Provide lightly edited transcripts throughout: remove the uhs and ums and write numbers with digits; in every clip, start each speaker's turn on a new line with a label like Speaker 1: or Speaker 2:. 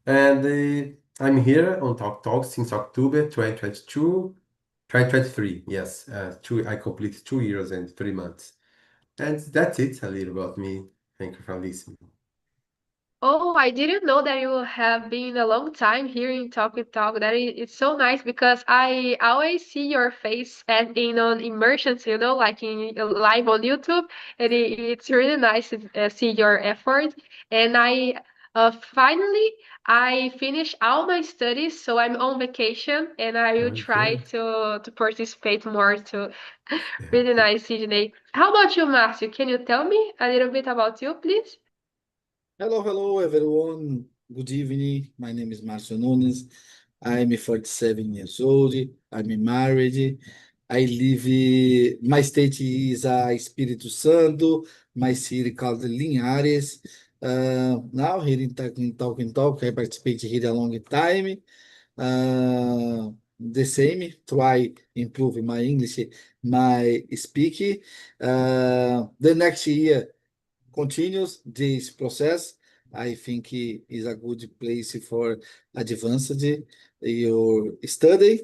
Speaker 1: And I'm here on Talk Talk since October 2022, 2023. Yes, I completed 2 years and 3 months. And that's it, a little about me. Thank you for listening.
Speaker 2: Oh, I didn't know that you have been a long time here in Talk with Talk. It's so nice because I always see your face on immersions, like in live on YouTube, and it's really nice to see your effort. And finally I finished all my studies, so I'm on vacation, and I will try
Speaker 1: Okay.
Speaker 2: to participate more. To really nice, Sydney. How about you, Marcio? Can you tell me a little bit about you, please?
Speaker 3: Hello, hello, everyone. Good evening. My name is Marcio Nunes. I'm 47 years old. I'm married. I live, my state is Espírito Santo, my city called Linhares. Now here in Talk, I participate here a long time. The same, try improve my English, my speaking. The next year, continues this process. I think it is a good place for advanced your study.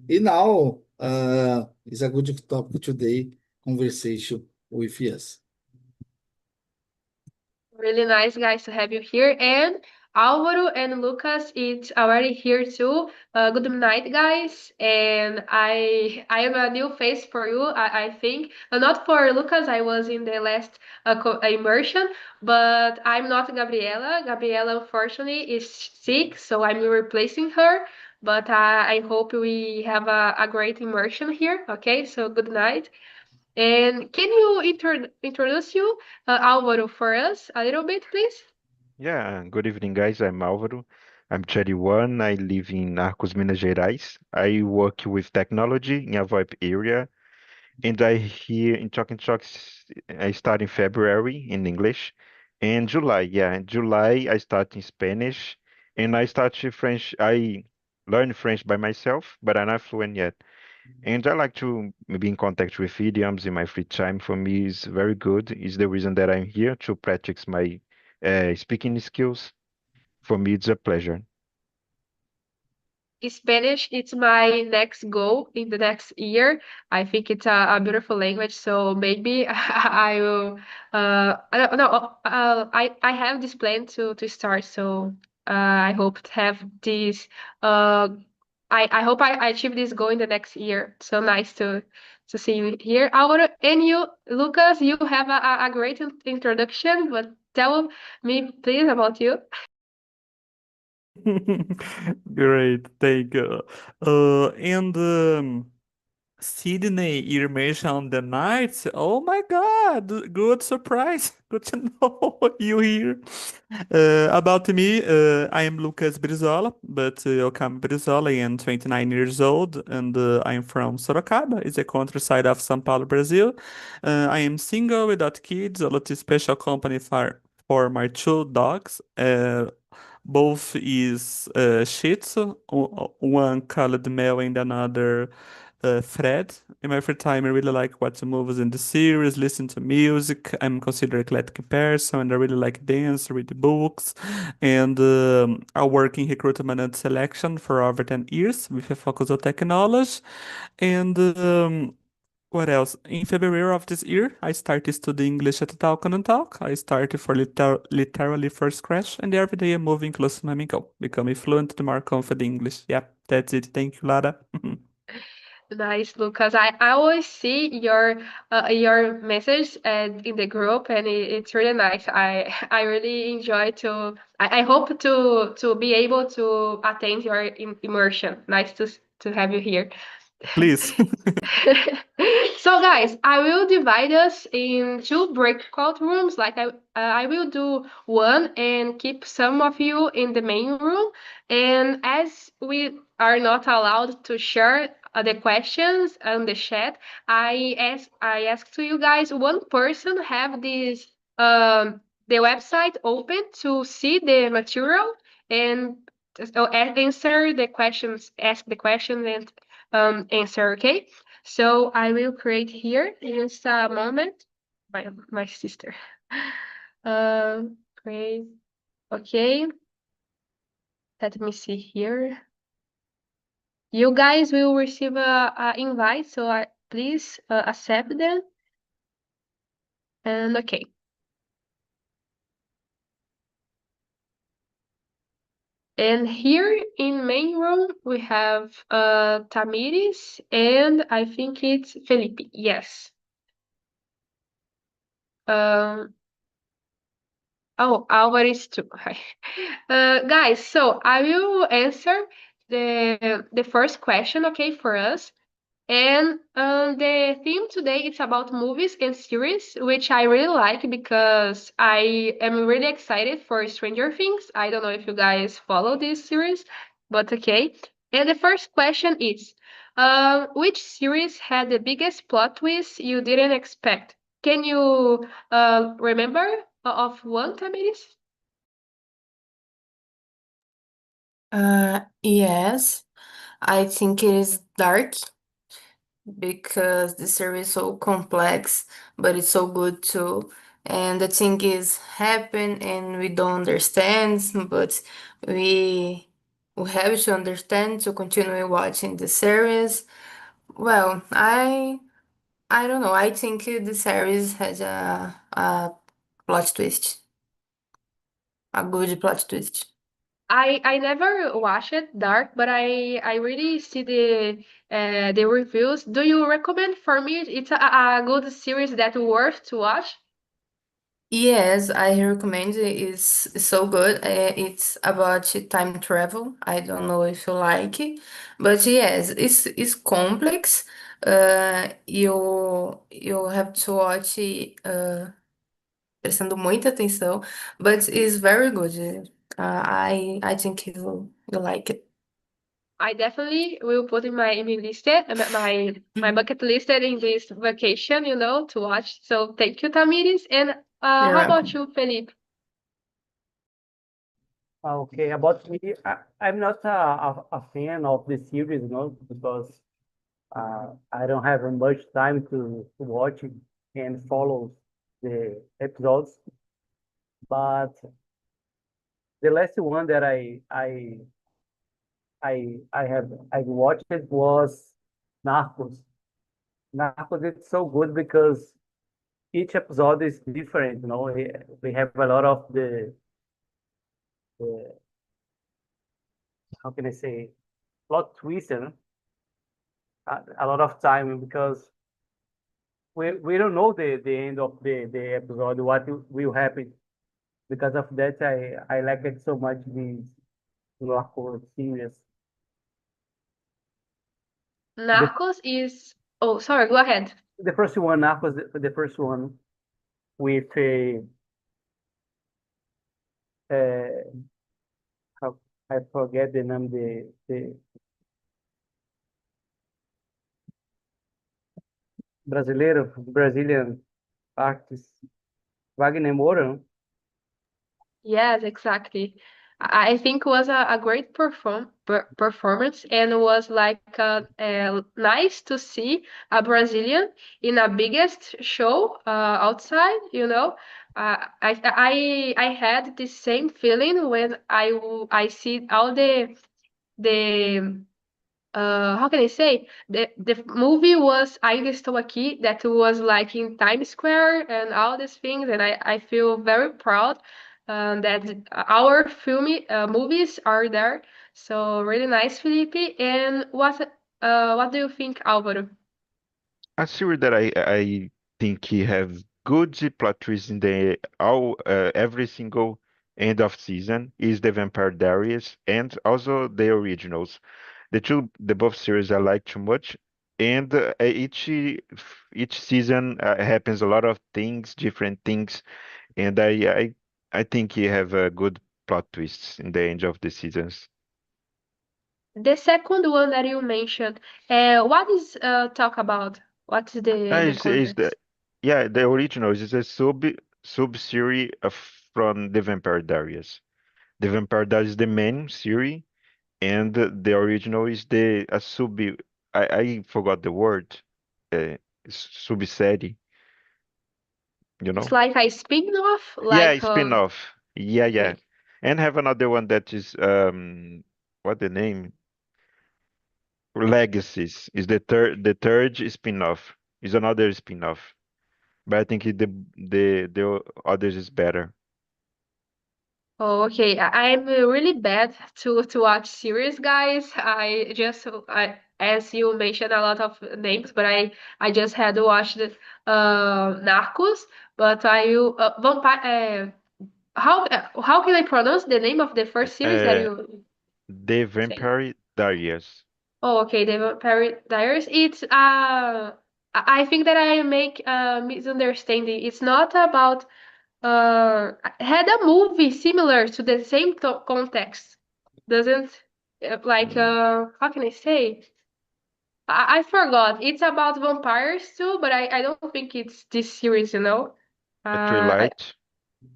Speaker 3: And now is a good topic today conversation with us.
Speaker 2: Really nice, guys, to have you here. And Alvaro and Lucas, it's already here too. Good night, guys. And I am a new face for you, I think. Not for Lucas, I was in the last immersion, but I'm not Gabriela. Gabriela, unfortunately, is sick, so I'm replacing her. But I hope we have a great immersion here. Okay, so good night. And can you introduce you, Álvaro, for us a little bit, please?
Speaker 4: Yeah, good evening, guys. I'm Álvaro. I'm 31. I live in Arcos, Minas Gerais. I work with technology in a VoIP area, and I here in Talk and Talks. I start in February in English, and July, yeah, in July I start in Spanish, and I start to French. I learn French by myself, but I'm not fluent yet. And I like to be in contact with idioms in my free time. For me, is very good. Is the reason that I'm here to practice my speaking skills. For me, it's a pleasure.
Speaker 2: Spanish, it's my next goal in the next year. I think it's a beautiful language, so maybe I will. I don't know. I have this plan to start, so I hope to have this. Uh, I hope I achieve this goal in the next year. So nice to see you here, Álvaro. And you, Lucas, you have a great introduction, but tell me please about you.
Speaker 5: Great, thank you. And Sydney, you mentioned the night. Oh my God, good surprise. Good to know you here. About me, I am Lucas Brizola, but eu chamo Brizola. I am 29 years old, and I am from Sorocaba. It's a countryside of São Paulo, Brazil. I am single without kids. I love a special company for my two dogs. Both is Shih Tzu, one called Mel and another Fred. In my free time, I really like watching movies in the series, listen to music. I'm considered eclectic person, and I really like dance, read books, and I work in recruitment and selection for over 10 years with a focus on technology. And what else? In February of this year, I started studying English at Talk. I started for literally first scratch, and every day I'm moving closer to my goal, becoming fluent and more confident in English. Yeah, that's it. Thank you, Lara.
Speaker 2: Nice, Lucas. I always see your message in the group, and it's really nice. I really enjoy to. I hope to be able to attend your immersion. Nice to have you here.
Speaker 5: Please.
Speaker 2: So guys, I will divide us in two breakout rooms. Like I will do one and keep some of you in the main room. And as we are not allowed to share the questions on the chat, I ask to you guys, one person have this the website open to see the material and answer the questions, ask the questions and answer. Okay. So I will create here in just a moment. My sister. Create. Okay. Let me see here. You guys will receive a invite, so please accept them. And okay. And here in main room we have Tamiris and I think it's Felipe. Yes. Um, oh, Alvarez too. Hi. Guys, so I will answer the first question, okay, for us. And the theme today is about movies and series, which I really like because I am really excited for Stranger Things. I don't know if you guys follow this series, but okay. And the first question is, which series had the biggest plot twist you didn't expect? Can you remember of one, Tamiris?
Speaker 6: Yes, I think it is dark because the series is so complex, but it's so good too. And the thing is happen and we don't understand, but we we have to understand to continue watching the series. Well, I don't know. I think the series has a plot twist, a good plot twist.
Speaker 2: I never watched it Dark, but I really see the reviews. Do you recommend for me? It's a good series that worth to watch.
Speaker 6: Yes, I recommend it. It's so good. It's about time travel. I don't know if you like it, but yes, it's complex. You have to watch prestando muita atenção, but it's very good. I think you like it.
Speaker 2: I definitely will put in my list, my
Speaker 6: Mhm.
Speaker 2: bucket list in this vacation, to watch. So thank you, Tamiris. And
Speaker 6: You're
Speaker 2: how about
Speaker 6: welcome.
Speaker 2: you, Felipe?
Speaker 7: Okay, about me, I'm not a fan of the series, because I don't have much time to watch it and follow the episodes. But the last one that I watched it was Narcos. Narcos, it's so good because each episode is different. We have a lot of the how can I say, plot twist, a lot of time because we don't know the end of the episode, what will happen. Because of that, I like it so much, the Narcos series. The
Speaker 2: Narcos is. Oh, sorry. Go ahead.
Speaker 7: the first one, Narcos, the first one with a how I forget the name, the Brazilian artist Wagner Moura.
Speaker 2: Yes, exactly. I think it was a great performance and it was like nice to see a Brazilian in a biggest show outside, I had the same feeling when I see all the how can I say the movie was Ainda Estou Aqui, that was like in Times Square and all these things, and I feel very proud that our movies are there. So really nice, Felipe. And what do you think, Álvaro?
Speaker 4: A series that I think he have good plot twists in the all every single end of season is the Vampire Diaries and also the originals. The both series I like too much, and each season happens a lot of things, different things, and I think he have a good plot twists in the end of the seasons.
Speaker 2: The second one that you mentioned, what is talk about? What is the
Speaker 4: Is the
Speaker 2: context?
Speaker 4: yeah the originals is a sub series from the Vampire Diaries. The Vampire Diaries is the main series, and the original is the a sub. I forgot the word. Subsérie, you
Speaker 2: It's
Speaker 4: know?
Speaker 2: like a spin-off,
Speaker 4: Yeah,
Speaker 2: like
Speaker 4: spin-off. Yeah, yeah.
Speaker 2: okay.
Speaker 4: And have another one that is what the name? Legacies is the third spin-off. Is another spin-off. But I think the others is better.
Speaker 2: Oh, okay. I'm really bad to watch series, guys. As you mentioned, a lot of names, but I just had watched Narcos. But I will vampire. How can I pronounce the name of the first series that
Speaker 4: Uh,
Speaker 2: you
Speaker 4: the
Speaker 2: say?
Speaker 4: Vampire Diaries.
Speaker 2: Oh, okay, the Vampire Diaries. It's I think that I make a misunderstanding. It's not about had a movie similar to the same context. Doesn't like
Speaker 4: Mm,
Speaker 2: how can I say? I forgot. It's about vampires too, but I don't think it's this series, you know.
Speaker 4: a
Speaker 2: I,
Speaker 4: Twilight.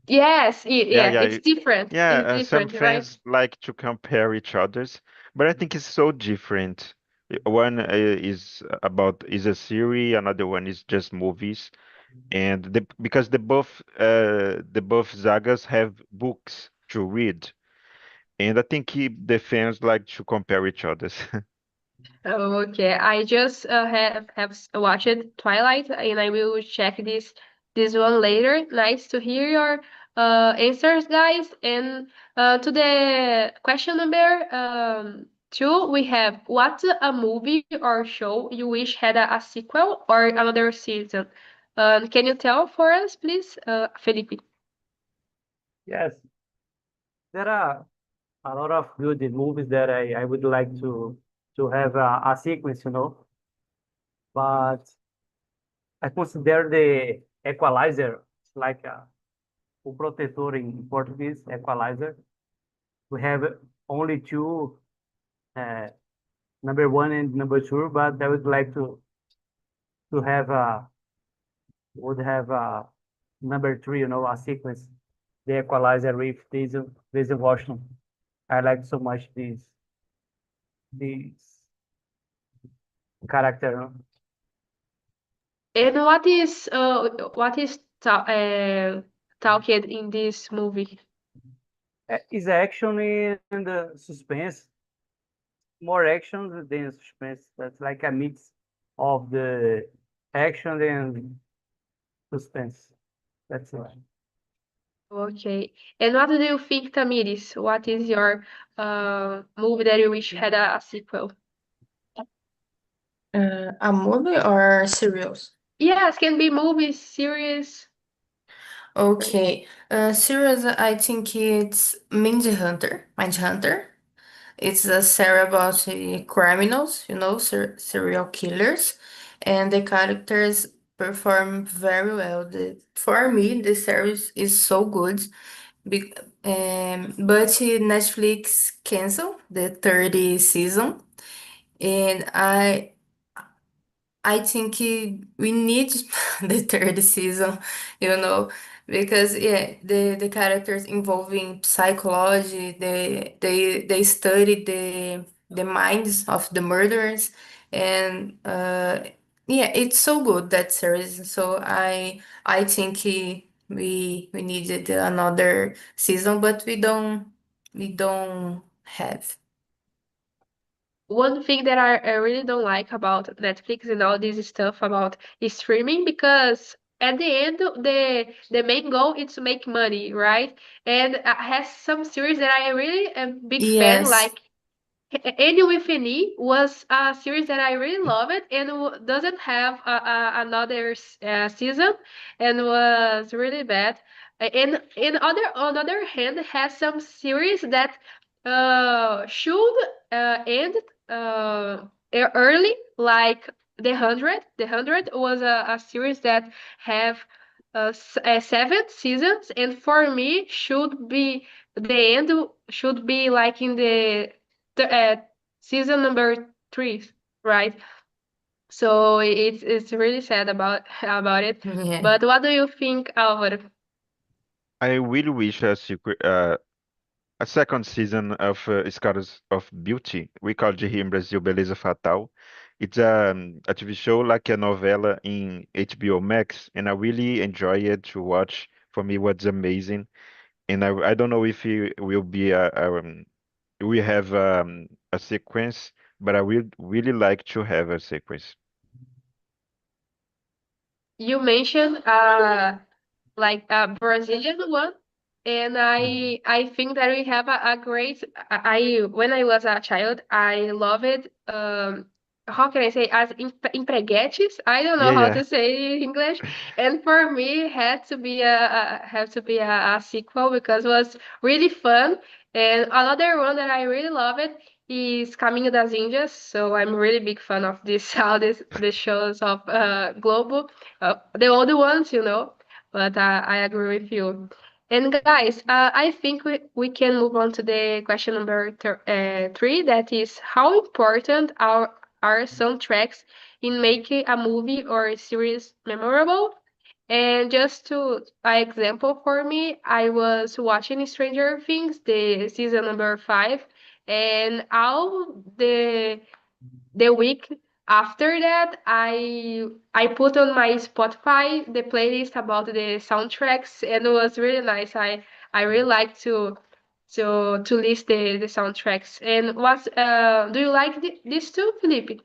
Speaker 2: yes,
Speaker 4: Yeah,
Speaker 2: yeah,
Speaker 4: yeah,
Speaker 2: it's different.
Speaker 4: yeah.
Speaker 2: It's
Speaker 4: Some
Speaker 2: different, right?
Speaker 4: fans like to compare each others, but I think it's so different. One is a series, another one is just movies, and because the both sagas have books to read, and I think the fans like to compare each others.
Speaker 2: Oh, okay. I just have watched Twilight, and I will check this one later. Nice to hear your answers, guys. And to the question number two, we have what's a movie or show you wish had a sequel or another season? Can you tell for us, please, Felipe?
Speaker 7: Yes, there are a lot of good movies that I would like to have a sequence, you know. But I consider the Equalizer like o protetor in Portuguese, Equalizer. We have only two, uh, number one and number two, but I would like to have would have number three, you know, a sequence, the Equalizer with this Washington. I like so much this character. No?
Speaker 2: And what is talked in this movie?
Speaker 7: Is action and suspense, more action than suspense. That's like a mix of the action and suspense. That's it.
Speaker 2: Okay. And what do you think, Tamiris? What is your movie that you wish had a sequel?
Speaker 6: A movie or serials?
Speaker 2: Yes, can be movies, series.
Speaker 6: Okay. Series, I think it's Mindhunter. It's a series about criminals, you know, serial killers, and the characters perform very well. For me, the series is so good. But Netflix canceled the third season, and I think we need the third season, you know, because yeah, the characters involving psychology, they study the minds of the murderers, and yeah, it's so good that series. So I think we needed another season, but we don't have.
Speaker 2: One thing that I really don't like about Netflix and all this stuff about streaming, because at the end the main goal is to make money, right? And has some series that I really am big fan,
Speaker 6: Yes.
Speaker 2: like Any with an E was a series that I really love it and doesn't have another season and was really bad. And on other hand, has some series that should end early, like The Hundred was a series that have 7 seasons, and for me should be the end should be like in the season number 3, right? So it's really sad about about it.
Speaker 6: Yeah.
Speaker 2: But what do you think, Alvaro?
Speaker 4: I really wish a second season of Scars of Beauty. We called it here in Brazil Beleza Fatal. It's a TV show like a novela in HBO Max, and I really enjoy it to watch. For me, what's amazing. and I don't know if it will be we have a sequence, but I would really like to have a sequence.
Speaker 2: You mentioned like a Brazilian one, and I think that we have a great. When I was a child, I love it. How can I say as empreguetes? I don't know
Speaker 4: Yeah,
Speaker 2: how
Speaker 4: yeah.
Speaker 2: to say in English. And for me, had to be a sequel because it was really fun. And another one that I really love it is Caminho das Índias. So I'm really big fan of this all this the shows of Globo, the older ones, you know. But I agree with you. And guys, I think we can move on to the question number 3. That is, how important are soundtracks in making a movie or a series memorable? And just to an example for me, I was watching Stranger Things, the season number 5, and all the week after that, I put on my Spotify the playlist about the soundtracks, and it was really nice. I really like to list the soundtracks. And what do you like this too, Felipe?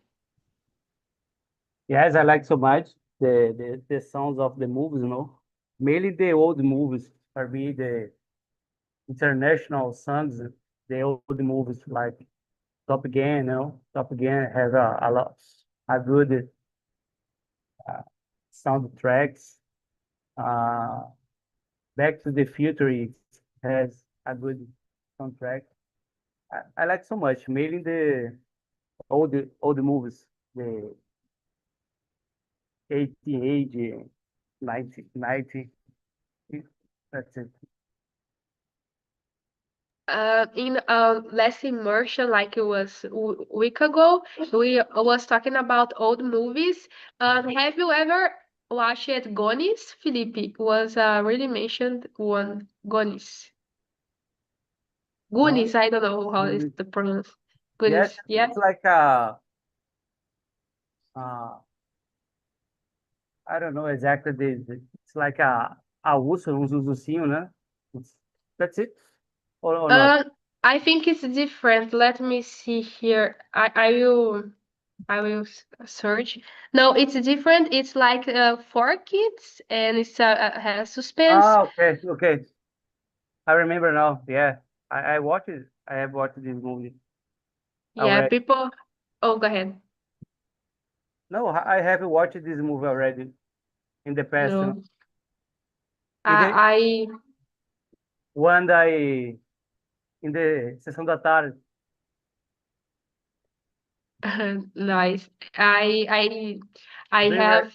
Speaker 7: Yes, I like so much the sounds of the movies, you know. Mainly the old movies, for me, the international songs, the old movies like Top Gun, you know. Top Gun has a lot, a good uh, soundtracks. Uh, Back to the Future it has a good soundtrack. I like so much, mainly the old movies, the 88, 90, 90. That's it.
Speaker 2: In less immersion, like it was week ago, we was talking about old movies. Have you ever watched Goonies? Felipe was really mentioned one Goonies.
Speaker 7: Gone.
Speaker 2: Goonies, I don't know how is the pronounce.
Speaker 7: Yes,
Speaker 2: Goonies, yeah.
Speaker 7: it's like uh, I don't know exactly it's like a urso, um zuzuzinho, né? That's it, or not?
Speaker 2: Uh, I think it's different. Let me see here. I will search. No, it's different. It's like for kids, and it's has suspense.
Speaker 7: Ah, okay, okay. I remember now. Yeah, I watched it. I have watched this movie
Speaker 2: Yeah,
Speaker 7: already.
Speaker 2: people. Oh, go ahead.
Speaker 7: No, I have watched this movie already in the past. You know?
Speaker 2: No,
Speaker 7: Even
Speaker 2: I
Speaker 7: when in the sessão da tarde.
Speaker 2: nice. I
Speaker 7: Do you
Speaker 2: have.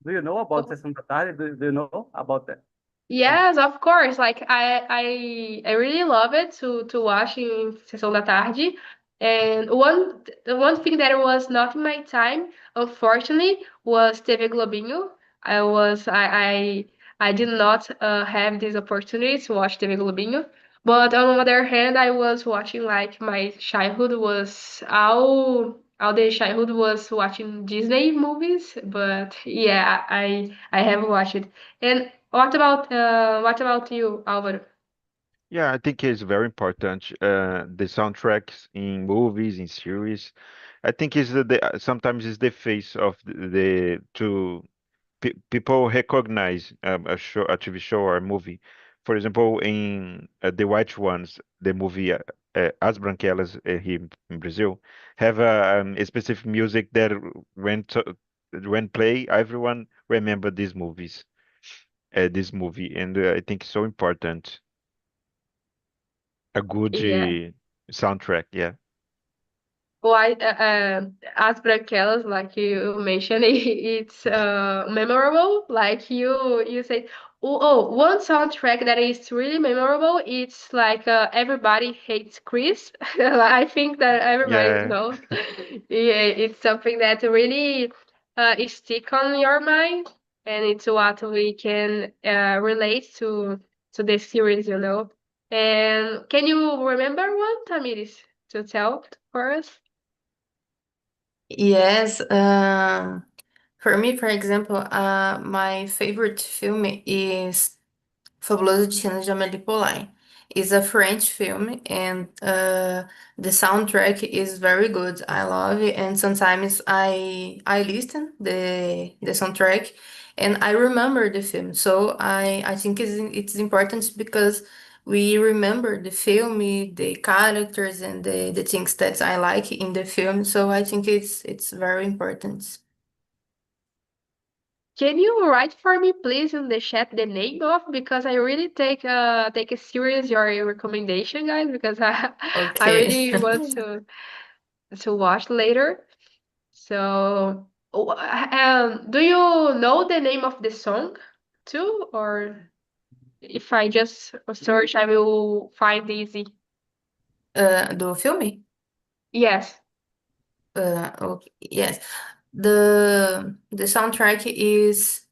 Speaker 7: do you know about
Speaker 2: Oh,
Speaker 7: sessão da tarde? Do you know about that?
Speaker 2: yes, of course. Like I really love it to watch in Sessão da Tarde. And one thing that was not in my time, unfortunately, was TV Globinho. I did not have this opportunity to watch TV Globinho. But on the other hand, I was watching like my childhood was all the childhood was watching Disney movies. But yeah, I have watched it. And what about you, Álvaro?
Speaker 4: Yeah, I think it's very important. The soundtracks in movies, in series. I think is sometimes is the face of the to people recognize a show, a TV show or a movie. For example, in the White Ones, the movie As Branquelas here in Brazil, have a specific music that when play, everyone remember these movies, this movie, and I think it's so important. A good
Speaker 2: Yeah.
Speaker 4: soundtrack, yeah.
Speaker 2: Why, as branquelas, like you mentioned, it's memorable. Like you say, one soundtrack that is really memorable. It's like Everybody Hates Chris. I think that everybody
Speaker 4: Yeah.
Speaker 2: knows. Yeah, it's something that really is stick on your mind, and it's what we can relate to the series, you know. And can you remember one, Tamiris, to tell for us?
Speaker 6: Yes, for me, for example, my favorite film is Fabuloso Destino de Amélie Poulain. It's a French film, and the soundtrack is very good. I love it, and sometimes I listen the soundtrack, and I remember the film. So I think it's important because we remember the film, the characters, and the things that I like in the film. So I think it's very important.
Speaker 2: Can you write for me, please, in the chat the name of? Because I really take it serious your recommendation, guys, because I
Speaker 6: Okay.
Speaker 2: really want to watch later. So, do you know the name of the song too, or if I just search, I will find easy?
Speaker 6: Do filme?
Speaker 2: Yes.
Speaker 6: Okay, yes. The soundtrack is.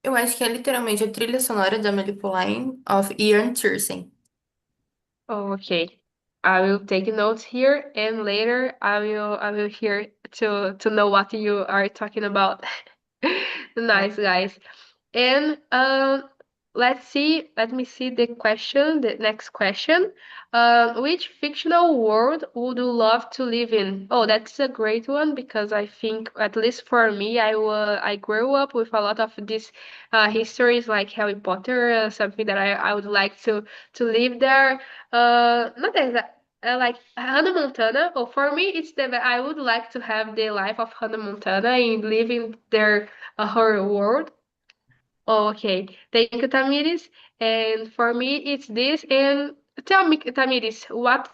Speaker 6: Eu acho que é literalmente a trilha sonora de Amélie Poulain of Ian Tiersen.
Speaker 2: Oh, okay. I will take notes here, and later I will hear to know what you are talking about. Nice, guys. And let me see the next question. Which fictional world would you love to live in? Oh, that's a great one because I think, at least for me, I grew up with a lot of these histories like Harry Potter, something that I would like to live there. Not exactly. Like Hannah Montana, or for me, it's the I would like to have the life of Hannah Montana and live in their her world. Oh, okay. Thank you, Tamiris. And for me, it's this. And tell me, Tamiris, what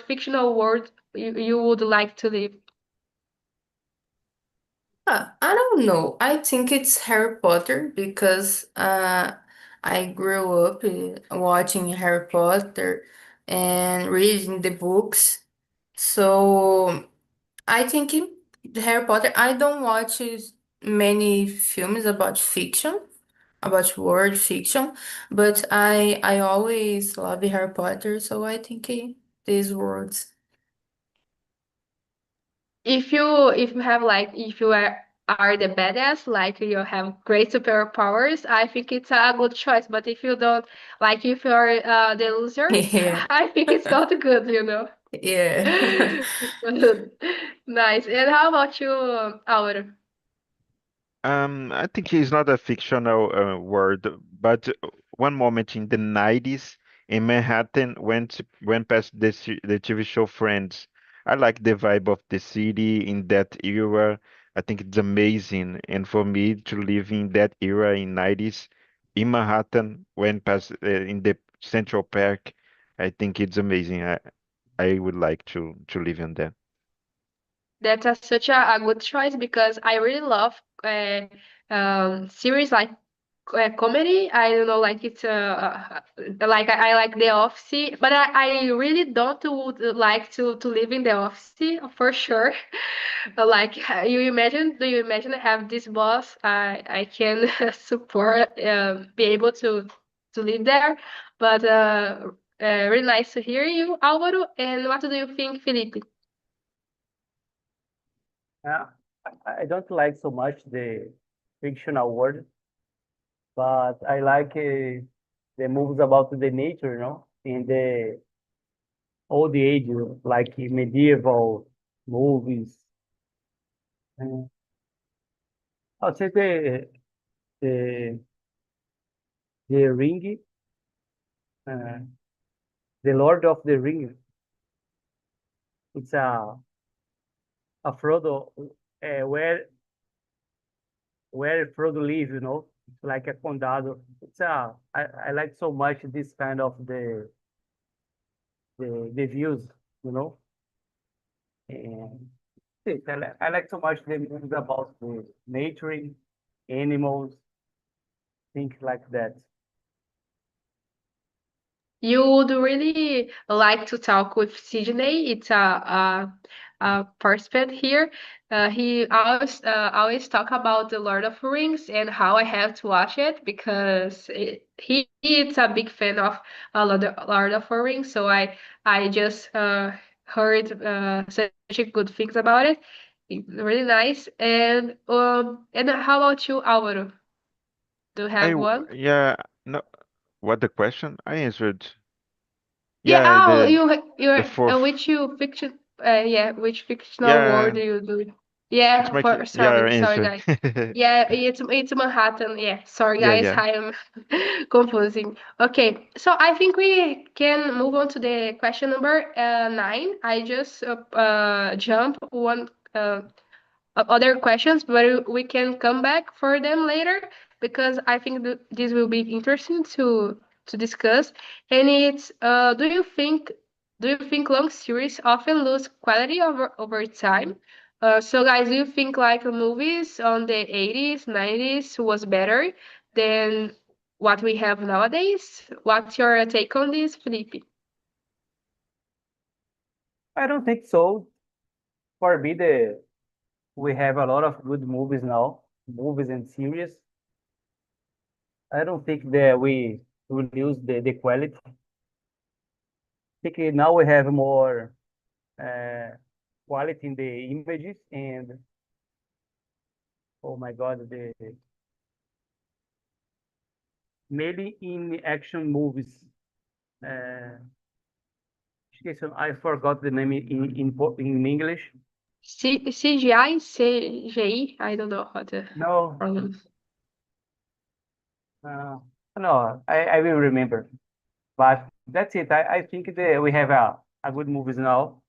Speaker 2: fictional world you would like to live?
Speaker 6: I don't know. I think it's Harry Potter because I grew up watching Harry Potter and reading the books. So I think in Harry Potter, I don't watch many films about fiction, about world fiction, but I always love Harry Potter, so I think these words.
Speaker 2: If you have like if you are the badass, like you have great superpowers, I think it's a good choice. But if you don't, like if you're the losers,
Speaker 6: Yeah,
Speaker 2: I think it's not good, you know.
Speaker 6: yeah.
Speaker 2: Nice. And how about you, Aura?
Speaker 4: I think it's not a fictional word, but one moment in the 90s in Manhattan went past the TV show Friends. I like the vibe of the city in that era. I think it's amazing. And for me to live in that era in 90s in Manhattan, went past in the Central Park, I think it's amazing. I would like to live in there.
Speaker 2: That's such a good choice because I really love series like comedy. I don't know, like it's like I like The Office, but I really don't would like to live in The Office for sure. Like do you imagine I have this boss? I can support, be able to live there. But really nice to hear you, Álvaro. And what do you think, Felipe?
Speaker 7: Uh, I don't like so much the fictional world, but I like the movies about the nature, in the old age, like medieval movies. Uh, I'll say the the Ring, uh, the Lord of the Ring. It's a Frodo, where Frodo lives, it's like a condado. I like so much this kind of the views, you know, and I like so much the movies about the nature, animals, things like that.
Speaker 2: You would really like to talk with Sydney. It's a participant here. He always talk about the Lord of the Rings and how I have to watch it because he is a big fan of Lord of the Rings. So I just heard such good things about it. Really nice. And how about you, Álvaro? Do you have one?
Speaker 4: Yeah, no, what the question? I answered.
Speaker 2: Yeah,
Speaker 4: Yeah,
Speaker 2: you're
Speaker 4: the fourth.
Speaker 2: which fictional world
Speaker 4: Yeah,
Speaker 2: do you do?
Speaker 4: it's
Speaker 2: Yeah,
Speaker 4: my yeah
Speaker 2: sorry
Speaker 4: answer.
Speaker 2: guys. Yeah, it's Manhattan. Yeah, sorry
Speaker 4: Yeah,
Speaker 2: guys,
Speaker 4: yeah.
Speaker 2: I am confusing. Okay, so I think we can move on to the question number 9. I just jump one other questions, but we can come back for them later because I think this will be interesting to discuss. And it's do you think long series often lose quality over time? So guys, do you think like movies on the 80s, 90s was better than what we have nowadays? What's your take on this, Felipe?
Speaker 7: I don't think so. For me, we have a lot of good movies now, movies and series. I don't think that we will lose the quality. I think now we have more uh, quality in the images and oh my God, the maybe in action movies. Uh, I forgot the name in English.
Speaker 2: CGI, CGI, I don't know how to
Speaker 7: No,
Speaker 2: pronounce.
Speaker 7: uh, no, I will remember. But that's it. I think that we have a good movies now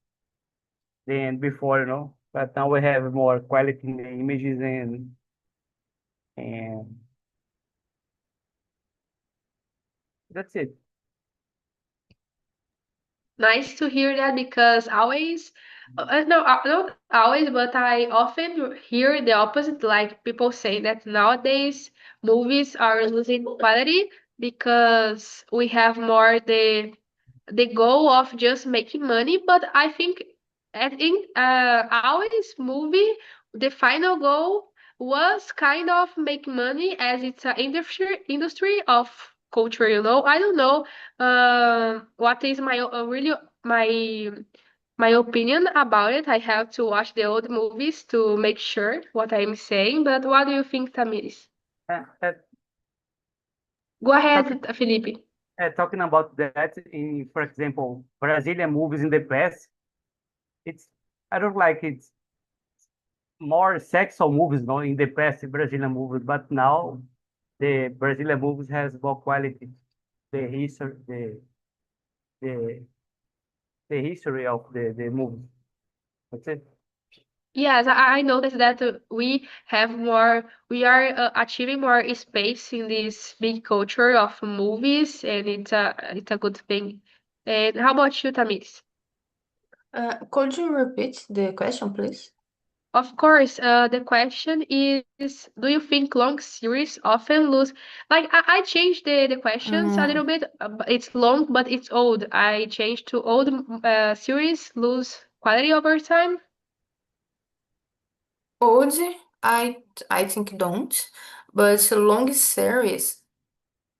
Speaker 7: than before, you know. But now we have more quality in the images and that's it.
Speaker 2: Nice to hear that because always, no, not always, but I often hear the opposite. Like people say that nowadays movies are losing quality because we have more the goal of just making money. But I think in always movie, the final goal was kind of make money as it's an industry of culture. You know, I don't know what is my really my my opinion about it. I have to watch the old movies to make sure what I'm saying. But what do you think, Tamiris?
Speaker 7: Uh, uh,
Speaker 2: Go
Speaker 7: talking
Speaker 2: ahead, Felipe.
Speaker 7: talking about that in, for example, Brazilian movies in the past, it's I don't like it's more sexual movies, no, in the past Brazilian movies, but now the Brazilian movies has more quality. The history, the the history of the movies. That's it.
Speaker 2: Yes, I noticed that we are achieving more space in this big culture of movies, and it's a good thing. And how about you, Tamiris?
Speaker 6: Could you repeat the question, please?
Speaker 2: Of course, the question is, do you think long series often lose? Like, I changed the questions a
Speaker 6: Mm,
Speaker 2: little bit. It's long, but it's old. I changed to old series lose quality over time.
Speaker 6: old, I think don't, but long series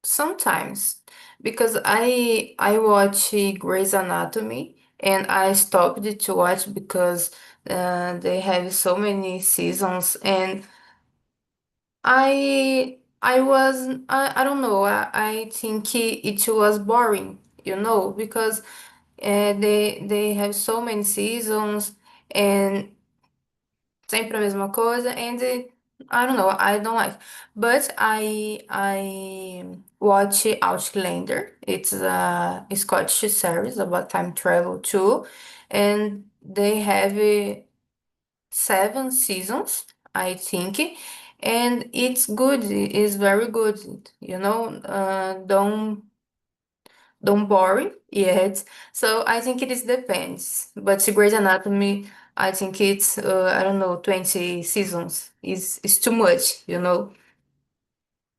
Speaker 6: sometimes because I watch Grey's Anatomy and I stopped to watch because they have so many seasons and I don't know I think it was boring, because they have so many seasons and sempre a mesma coisa and I don't know, I don't like. But I watch Outlander. It's a Scottish series about time travel too, and they have 7 seasons, I think, and it's good. It's very good. Don't boring yet. So I think it is depends. But Grey's Anatomy, I think it's I don't know, 20 seasons is too much.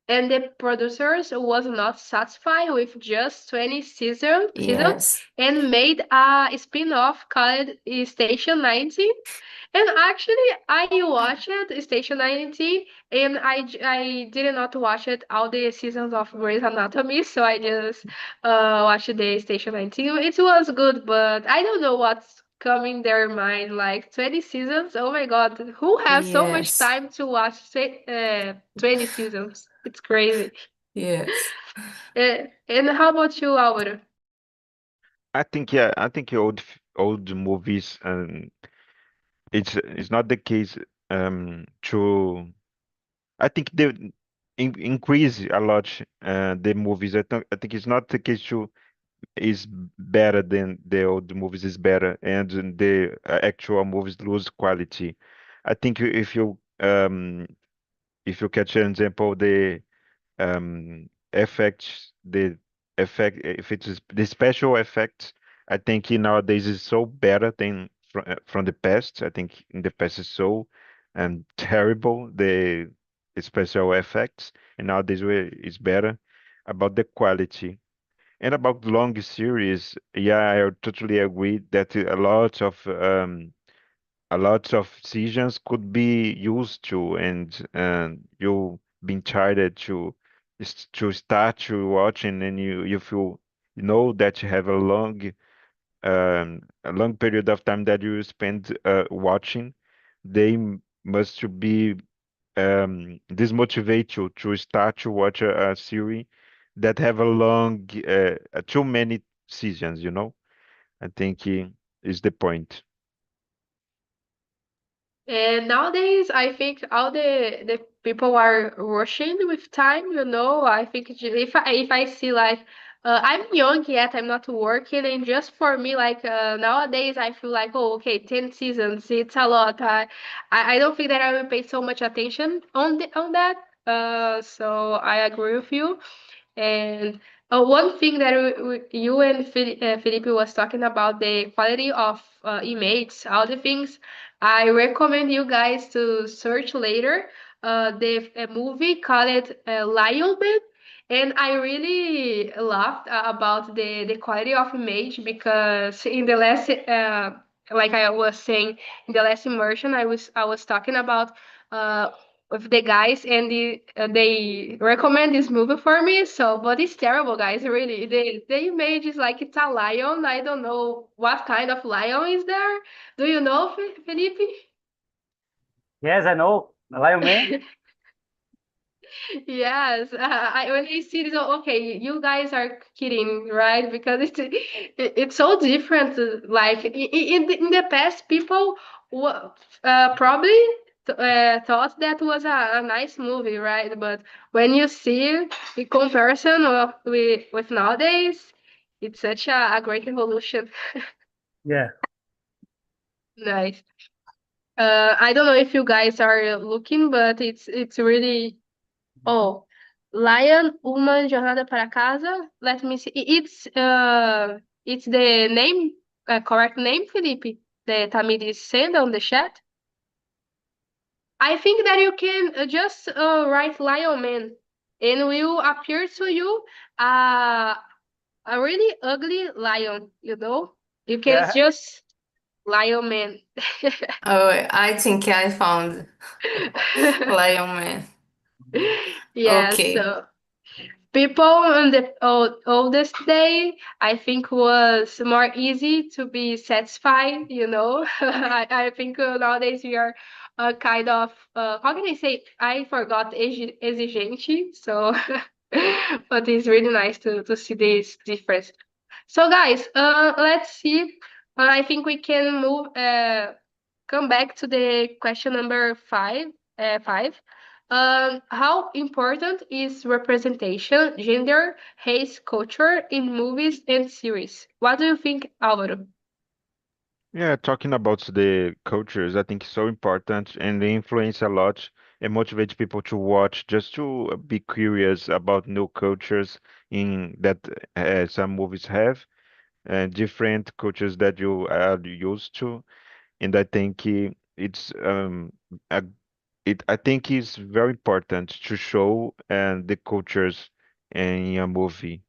Speaker 2: And the producers was not satisfied with just 20 seasons
Speaker 6: Yes.
Speaker 2: and made a spin-off called Station 90. And actually, I watched Station 90 and I did not watch it all the seasons of Grey's Anatomy, so I just watched the Station 19. It was good, but I don't know come in their mind, like 20 seasons. Oh my God, who has so much
Speaker 6: Yes.
Speaker 2: time to watch 20 seasons? It's crazy.
Speaker 6: Yes.
Speaker 2: And how about you, Álvaro?
Speaker 4: I think old movies, it's not the case to I think they increase a lot the movies. I think it's not the case to is better than the old movies is better, and the actual movies lose quality. I think if you catch an example, the effect, if it is the special effects, I think nowadays is so better than from the past. I think in the past is so terrible the special effects, and nowadays is better about the quality. And about long series, yeah, I totally agree that a lot of seasons could be used to, and you being tired to start to watching, and you feel that you have a long period of time that you spend watching. They must to be dismotivate you to start to watch a series that have a long too many seasons. I think is the point.
Speaker 2: And nowadays, I think all the people are rushing with time, you know. I think if I see like I'm young yet, I'm not working, and just for me, like nowadays, I feel like, oh, okay, 10 seasons, it's a lot. I don't think that I will pay so much attention on that. So I agree with you. And one thing that you and Felipe was talking about, the quality of images, all the things. I recommend you guys to search later the a movie called Lion Man, and I really laughed about the quality of image because in the last like I was saying in the last immersion I was talking about uh, with the guys, and they recommend this movie for me. So, but it's terrible, guys. Really, the image is like it's a lion. I don't know what kind of lion is there. Do you know, Felipe?
Speaker 7: Yes, I know. Lion Man.
Speaker 2: Yes, when I see this, oh, okay, you guys are kidding, right? Because it's so different. Like in the past, people probably thought that was a nice movie, right? But when you see the comparison with nowadays, it's such a great evolution.
Speaker 7: Yeah.
Speaker 2: Nice. I don't know if you guys are looking, but it's really. Oh, Lion, Uma Jornada para Casa. Let me see. It's the name, correct name, Felipe, that Tamid is sent on the chat. I think that you can just write Lion Man, and will appear to you a really ugly lion. You know, you can
Speaker 7: Yeah.
Speaker 2: just Lion Man.
Speaker 6: Oh, I think I found Lion Man.
Speaker 2: Yes.
Speaker 6: Okay.
Speaker 2: So. People on the oldest day, I think, was more easy to be satisfied, you know. I think nowadays we are kind of, how can I say? I forgot exigente, so, but it's really nice to see this difference. So, guys, let's see. I think we can come back to the question number five. How important is representation, gender, race, culture in movies and series? What do you think, Álvaro?
Speaker 4: Yeah, talking about the cultures, I think is so important, and they influence a lot and motivate people to watch just to be curious about new cultures in that some movies have and different cultures that you are used to. And I think it's a, I think it's very important to show the cultures in a movie.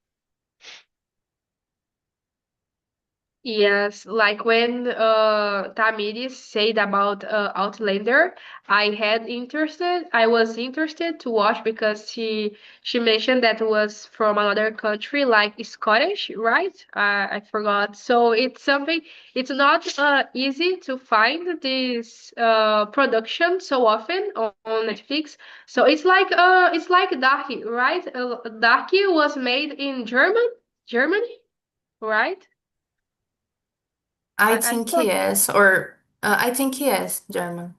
Speaker 2: Yes, like when Tamiris said about Outlander, I was interested to watch because she mentioned that it was from another country, like Scottish, right? I forgot. So it's something, it's not easy to find this production so often on Netflix. So it's like Darky, right? Darky was made in Germany, right?
Speaker 6: I
Speaker 2: I
Speaker 6: think
Speaker 2: forgot.
Speaker 6: yes, or I think yes, German.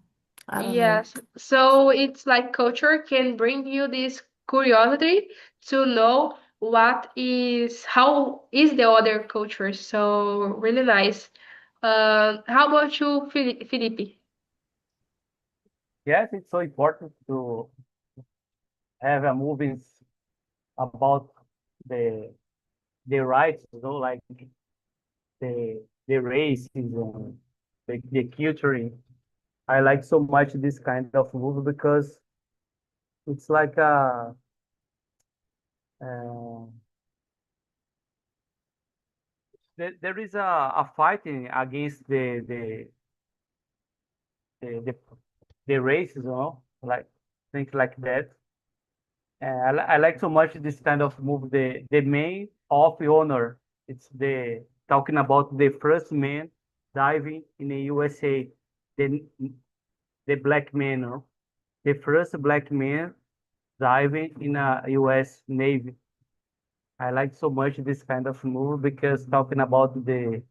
Speaker 6: I don't know.
Speaker 2: Yes. So it's like culture can bring you this curiosity to know how is the other culture. So really nice. How about you, Felipe?
Speaker 7: Yes, it's so important to have a movies about the the rights, like the racism, the culture. I like so much this kind of movie because it's like uh, there is a fighting against the, the, the racism, like things like that. I like so much this kind of movie. The main of honor. It's the talking about the first man diving in the USA, the the black man, the first black man diving in a U.S. Navy. I like so much this kind of movie because talking about the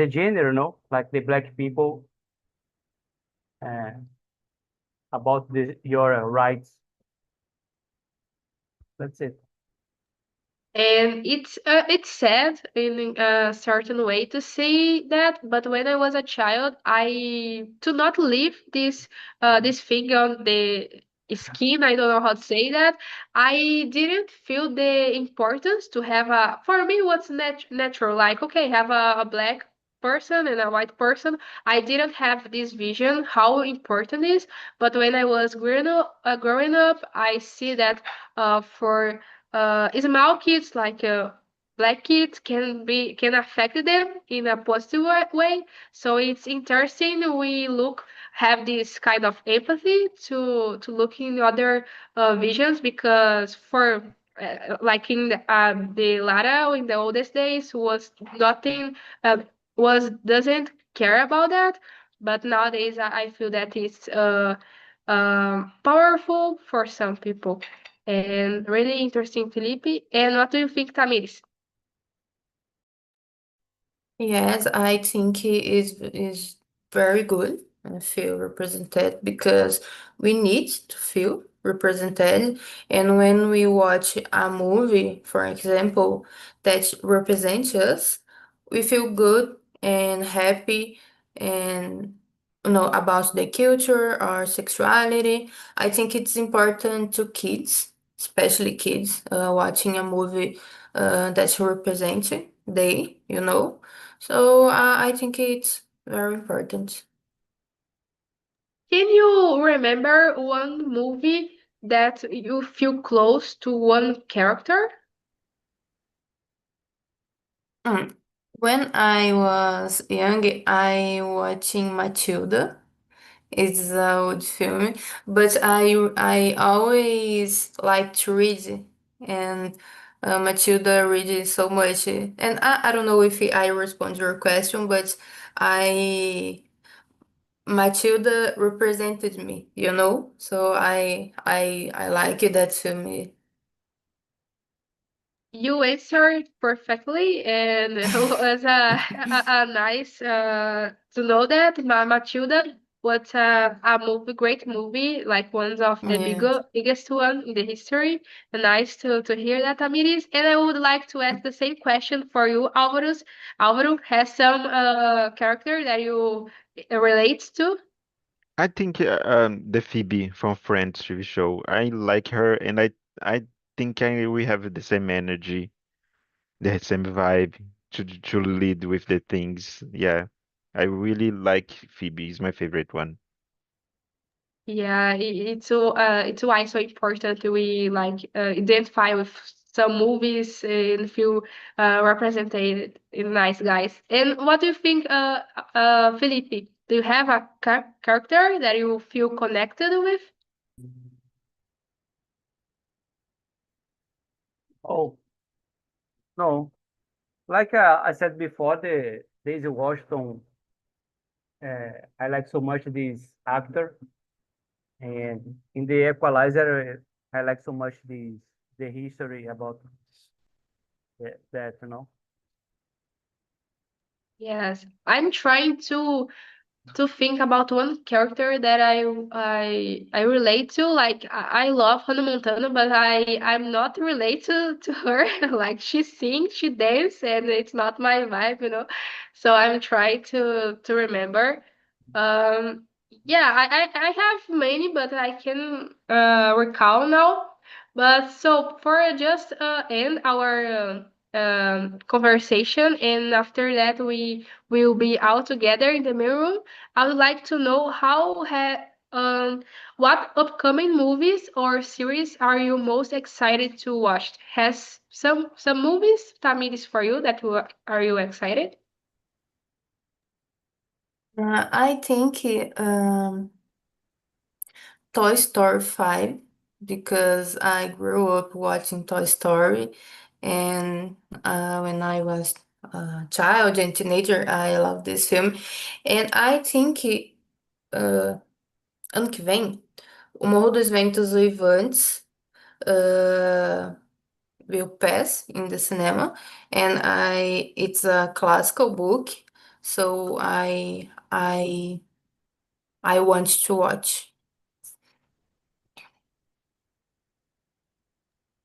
Speaker 7: gender, like the black people, uh, about your rights. That's it.
Speaker 2: And it's sad in a certain way to say that, but when I was a child, I do not leave this thing on the skin. I don't know how to say that. I didn't feel the importance to have a. For me, what's natural? Like, okay, have a black person and a white person. I didn't have this vision how important it is. But when I was growing up, I see that for small kids like black kids can affect them in a positive way. So it's interesting we look have this kind of empathy to look in other visions because for like in the Lara in the oldest days was nothing uh, was doesn't care about that, but nowadays I feel that it's powerful for some people. And really interesting, Felipe. And what do you think, Tamiris?
Speaker 6: Yes, I think he is very good and feel represented because we need to feel represented. And when we watch a movie, for example, that represents us, we feel good and happy and about the culture or sexuality. I think it's important to kids, especially kids, watching a movie that's representing they. So I think it's very important.
Speaker 2: Can you remember one movie that you feel close to one character?
Speaker 6: Mm. When I was young, I watching Matilda. It's a old film, but I always like to read, and Matilda reads so much. And I don't know if I respond to your question, but I Matilda represented me. So I like it that to me.
Speaker 2: You answered perfectly, and it was a nice to know that Matilda was a movie, great movie, like one of the
Speaker 6: Yeah.
Speaker 2: biggest one in the history. And nice to hear that, Amiris. And I would like to ask the same question for you, Alvaro. Alvaro has some character that you relate to.
Speaker 4: I think the Phoebe from Friends TV show. I like her, and I think we have the same energy, the same vibe to lead with the things. Yeah, I really like Phoebe. Is my favorite one.
Speaker 2: Yeah, it's why it's so important we like identify with some movies and feel represented in nice guys. And what do you think, Felipe? Do you have a character that you feel connected with?
Speaker 7: Oh, no. Like I said before, the Daisy Washington, I like so much this actor, and in the Equalizer, I like so much the history about that, you know.
Speaker 2: Yes, I'm trying to think about one character that I relate to. Like I love Hannah Montana, but I'm not related to her. Like she sings, she dances, and it's not my vibe, you know. So I'm trying to remember. Um, yeah, I have many, but I can recall now. But so for just end our conversation, and after that we will be all together in the main room. I would like to know what upcoming movies or series are you most excited to watch? Has some movies, Tamiris, for you that are you excited?
Speaker 6: I think Toy Story 5 because I grew up watching Toy Story, and when I was a child and teenager, I love this film. And I think ano que vem, O Morro dos Ventos Uivantes will pass in the cinema, and it's a classical book, so I want to watch.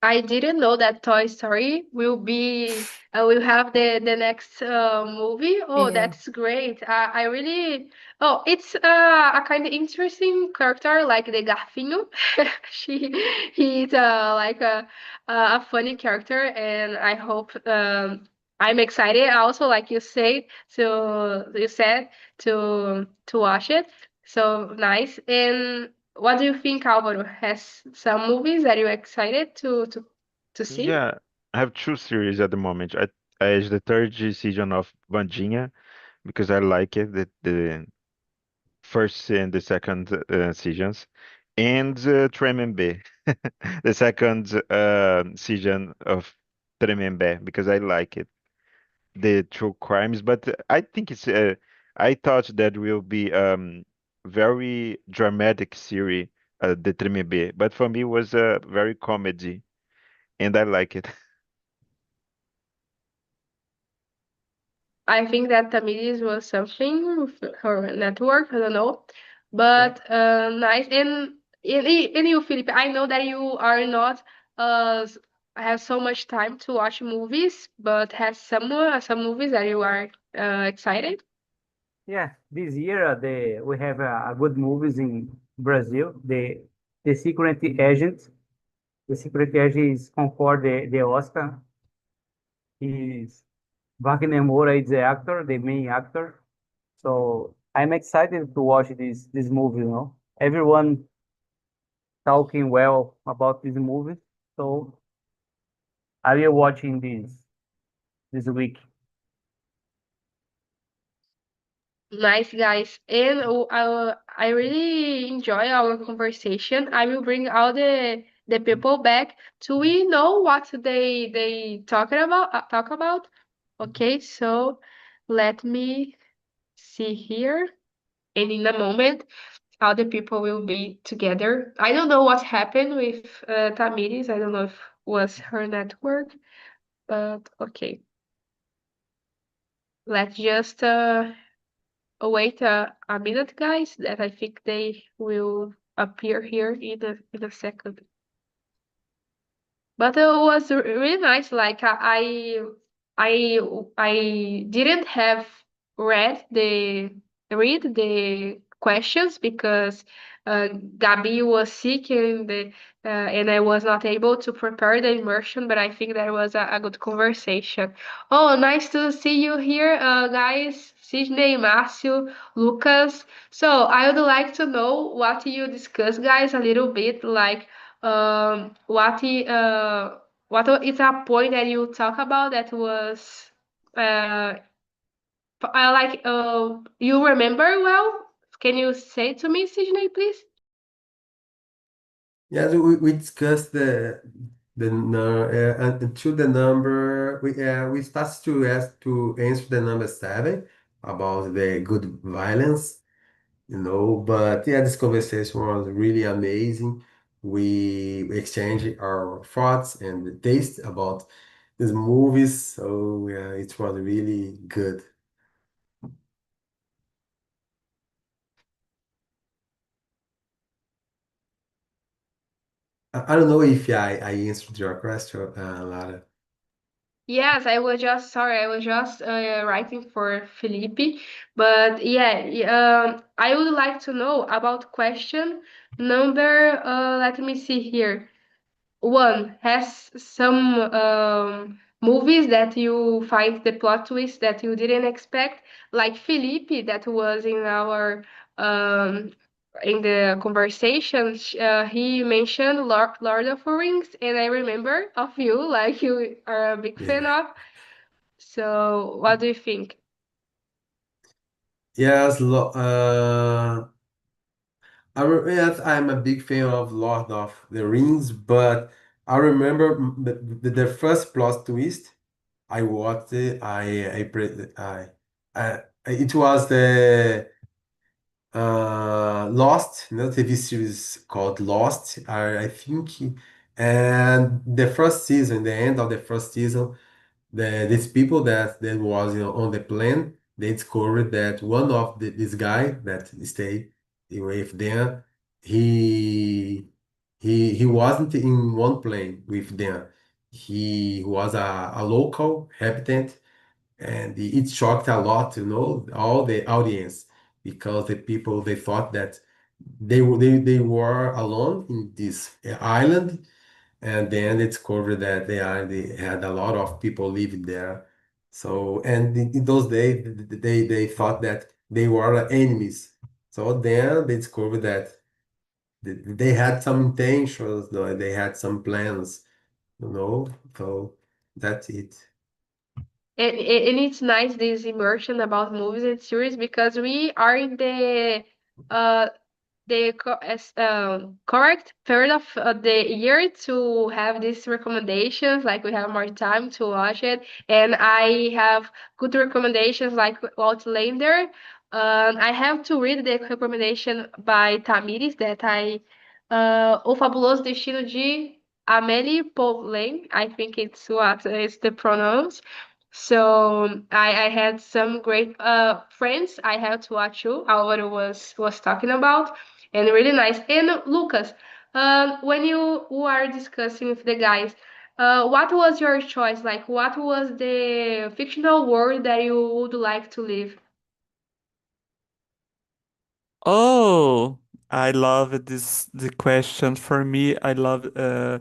Speaker 2: I didn't know that Toy Story will have the next movie. Oh,
Speaker 6: Yeah.
Speaker 2: that's great. I really it's a kind of interesting character like the Garfinho. She he's like a funny character, and I hope I'm excited also like you said to watch it. So nice. And what do you think, Álvaro? Has some movies that you're excited to see?
Speaker 4: Yeah, I have two series at the moment. It's the third season of Vandinha because I like it, the first and the second seasons, and Tremembé, the second season of Tremembé because I like it, the true crimes. But I think I thought that will be very dramatic series, the Tremembé, but for me it was a very comedy, and I like it.
Speaker 2: I think that Tamiris was something with her network. I don't know,
Speaker 7: Yeah.
Speaker 2: but nice. And you, Felipe, I know that you are not uh have so much time to watch movies, but has some movies that you are excited.
Speaker 7: Yeah, this year we have a good movies in Brazil. The Secret Agent. The Secret Agent is concord the Oscar. Is Wagner Moura is the actor, the main actor. So I'm excited to watch this movie. You know, everyone talking well about this movie. So I will watching this week.
Speaker 2: Nice, guys. And I really enjoy our conversation. I will bring all the people back to we know what they talk about. Okay, so let me see here. And in a moment, all the people will be together. I don't know what happened with Tamiris. I don't know if it was her network, but okay. Let's just wait a minute, guys, that I think they will appear here in a second. But it was really nice. Like I I didn't have read the questions because Gabi was sick and I was not able to prepare the immersion. But I think that was a good conversation. Oh, nice to see you here, guys. Sidney, Márcio, Lucas. So I would like to know what you discuss, guys, a little bit, like what is a point that you talk about that was you remember well? Can you say to me, Sydney, please?
Speaker 1: Yes, we discussed until the number we started to ask to answer the number 7 about the good violence, But yeah, this conversation was really amazing. We exchanged our thoughts and taste about these movies, so yeah, it was really good. I don't know if I answered your question, Lara.
Speaker 2: Yes, I was just writing for Felipe, but yeah, I would like to know about question number, let me see here. One has some movies that you find the plot twist that you didn't expect, like Felipe, that was um, in the conversation. He mentioned Lord of the Rings, and I remember of you, like you are a big fan
Speaker 1: Yeah.
Speaker 2: of. So, what do you think?
Speaker 1: Yes, yes, I'm a big fan of Lord of the Rings, but I remember the first plot twist I watched it. It was the Lost, TV series called Lost, I think, and the first season, the end of the first season, these people that was on the plane, they discovered that one of this guy that stayed with them, he he wasn't in one plane with them. He was a local habitant, and it shocked a lot, all the audience, because the people they thought that they were alone in this island, and then they discovered that they had a lot of people living there. So, and in those days, they thought that they were enemies. So then they discovered that they had some intentions, they had some plans, So that's it.
Speaker 2: And it's nice this immersion about movies and series because we are in uh correct period of the year to have these recommendations. Like we have more time to watch it, and I have good recommendations like Outlander. I have to read the recommendation by Tamires that O Fabuloso Destino de Amélie Poulain. I think it's what is the pronouns. So I had some great friends. I had to watch you. Alvaro was talking about, and really nice. And Lucas, when you were discussing with the guys, what was your choice? Like, what was the fictional world that you would like to live?
Speaker 5: Oh, I love the question. For me, I live oh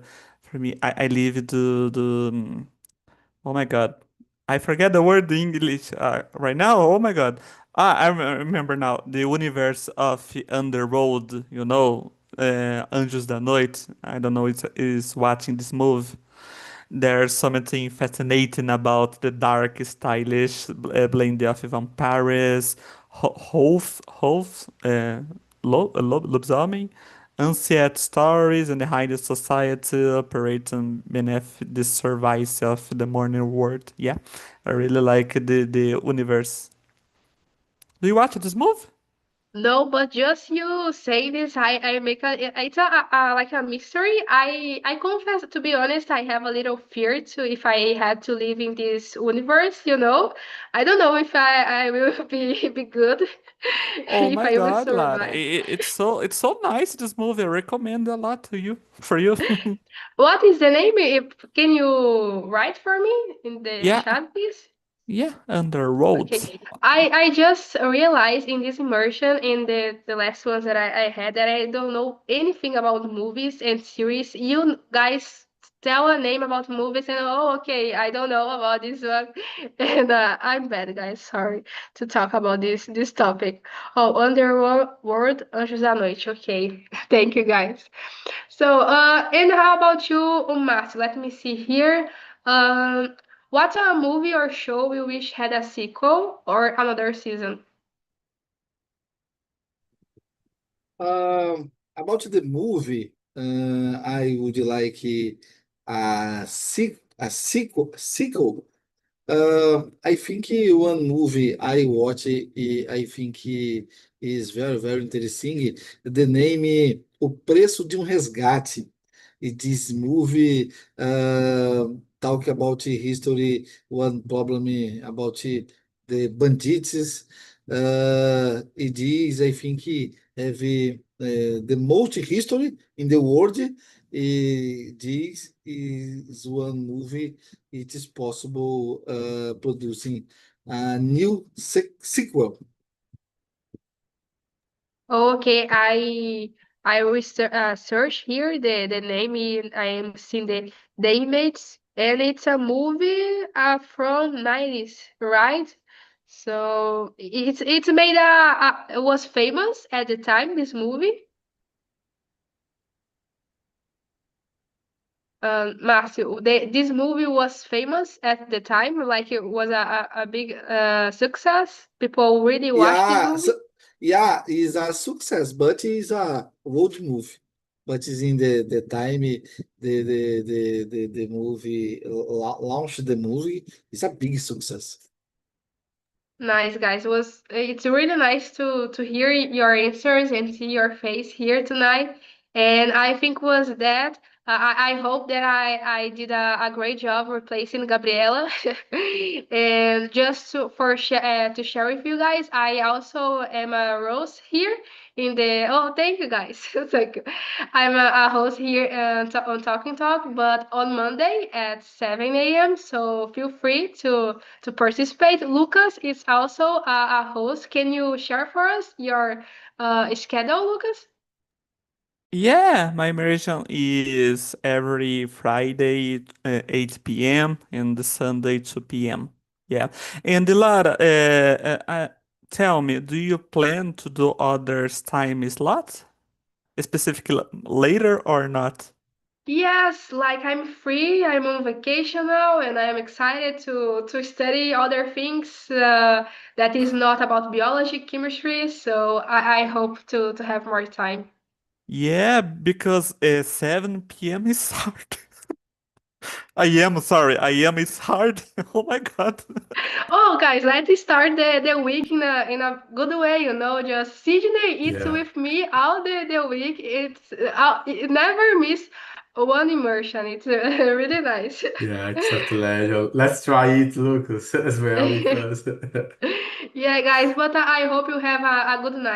Speaker 5: my God. I forget the word in English right now. Oh my God. Remember now. The universe of Underworld, Anjos da Noite. I don't know, is watching this movie. There's something fascinating about the dark, stylish blend of vampires, lobsoming, ancient stories, and how the society operating beneath the surface of the modern world. Yeah, I really like the universe. Do you watch this movie?
Speaker 2: No, but just you say this, I make it's like a mystery. I confess, to be honest, I have a little fear to if I had to live in this universe, you know. I don't know if I will be good
Speaker 5: Oh
Speaker 2: if
Speaker 5: my
Speaker 2: I will
Speaker 5: God, Lara,
Speaker 2: survive.
Speaker 5: it's so nice this movie. I recommend a lot to you for you.
Speaker 2: What is the name? Can you write for me in the
Speaker 5: Yeah,
Speaker 2: chat, please?
Speaker 5: yeah, Underworld.
Speaker 2: Okay. I just realized in this immersion in the last ones that I had that I don't know anything about movies and series. You guys tell a name about movies and oh, okay, I don't know about this one, and I'm bad, guys. Sorry to talk about this topic. Oh, Underworld, Anjos da Noite. Okay, thank you, guys. So, and how about you, Marcio? Let me see here. What a movie or show you wish had a sequel or another season?
Speaker 3: About the movie, I would like a sequel. I think one movie I watch, I think is very, very interesting. The name O Preço de Resgate. This movie talk about history, one problem about the bandits. It is, I think, have the most history in the world. This is one movie it is possible producing a new sequel.
Speaker 2: Okay, I will search here the name. I am seeing the image, and it's a movie from 90s, right? So it's made it was famous at the time, this movie. Márcio, this movie was famous at the time, like it was a big success. People really watched this
Speaker 3: Yeah,
Speaker 2: movie.
Speaker 3: yeah, it's a success, but it's a road movie. But it's in the time the movie launched the movie. It's a big success.
Speaker 2: Nice, guys. It's really nice to hear your answers and see your face here tonight. And I think was that I hope that I did a great job replacing Gabriela. And just to share with you guys, I also am a host here in the. Oh, thank you, guys. Thank you. I'm a host here on Talking Talk, but on Monday at 7 a.m. So feel free to participate. Lucas is also a host. Can you share for us your schedule, Lucas?
Speaker 5: Yeah, my immersion is every Friday 8 p.m. and the Sunday 2 p.m. Yeah. And Lara, tell me, do you plan to do other time slots, specifically later or not?
Speaker 2: Yes, like I'm free, I'm on vacation now, and I'm excited to study other things that is not about biology, chemistry. So I hope to have more time.
Speaker 5: Yeah, because 7 p.m. is hard. I am is hard. Oh my God.
Speaker 2: Oh, guys, let's start the week in a good way, you know. Just Sydney eats
Speaker 1: Yeah.
Speaker 2: with me all the week. It never miss one immersion. It's really nice.
Speaker 1: Yeah, it's a pleasure. Let's try it, Lucas, as well with us.
Speaker 2: Yeah, guys, but I hope you have a good night.